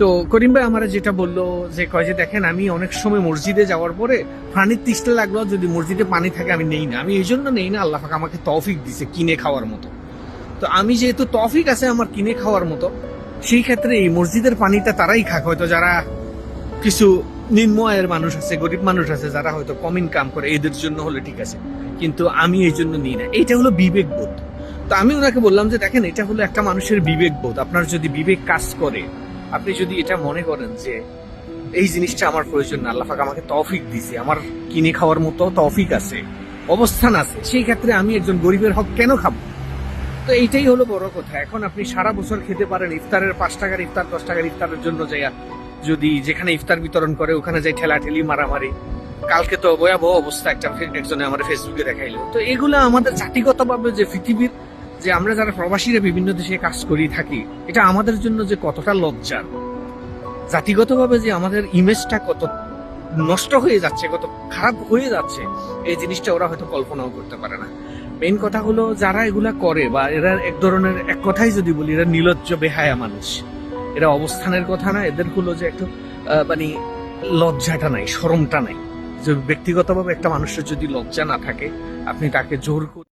তো করিম ভাই আমার যেটা বললো যে কয় যে দেখেন আমি অনেক সময় মসজিদে যাওয়ার পরে পানির তৃষ্ণা লাগলো, যদি মসজিদে পানি থাকে আমি নেই না। আমি এই জন্য নেই না, আল্লাহ পাক আমাকে তৌফিক দিছে কিনে খাওয়ার মতো। তো আমি যেহেতু তৌফিক আছে আমার কিনে খাওয়ার মতো, সেই ক্ষেত্রে এই মসজিদের পানিটা তারাই খাক হয়তো যারা কিছু নিম্ন আয়ের মানুষ আছে, গরিব মানুষ আছে, যারা হয়তো কম ইনকাম করে, এদের জন্য হলে ঠিক আছে, কিন্তু আমি এই জন্য নিই না। এইটা হলো বিবেকবোধ। তো আমি ওনাকে বললাম যে দেখেন এটা হলো একটা মানুষের বিবেকবোধ। আপনার যদি বিবেক কাজ করে, আপনি যদি এটা মনে করেন যে এই জিনিসটা আমার প্রয়োজন না, আল্লাহ পাক আমাকে তৌফিক দিছে, আমার কিনে খাওয়ার মতো তৌফিক আছে, অবস্থান আছে, সেই ক্ষেত্রে আমি একজন গরিবের হক কেন খাবো? তো এইটাই হলো বড় কথা। এখন আপনি সারা বছর খেতে পারেন, ইফতারের 5 টাকার ইফতার 10 টাকার ইফতারের জন্য যাইয়া যদি যেখানে ইফতার বিতরণ করে ওখানে যাই ঠেলাঠেলি মারামারি। কালকে তো ভয়াবহ অবস্থা একটা একজনে আমার ফেসবুকে দেখাইলো। তো এগুলো আমাদের জাতিগতভাবে যে পৃথিবীর যে আমরা যারা প্রবাসীরা বিভিন্ন দেশে কাজ করি থাকি, এটা আমাদের জন্য যে কতটা লজ্জার, জাতিগতভাবে যে আমাদের ইমেজটা কত নষ্ট হয়ে যাচ্ছে, কত খারাপ হয়ে যাচ্ছে, এই জিনিসটা ওরা হয়তো কল্পনাও করতে পারে না। মেইন কথা হলো যারা এগুলা করে বা এরা এক ধরনের, এক কথাই যদি বলি, এরা নির্লজ্জ বেহায়া মানুষ। এরা অবস্থানের কথা না, এদের হলো যে একটু মানে লজ্জাটা নাই, শরমটা নাই। যে ব্যক্তিগতভাবে একটা মানুষের যদি লজ্জা না থাকে, আপনি তাকে জোর করে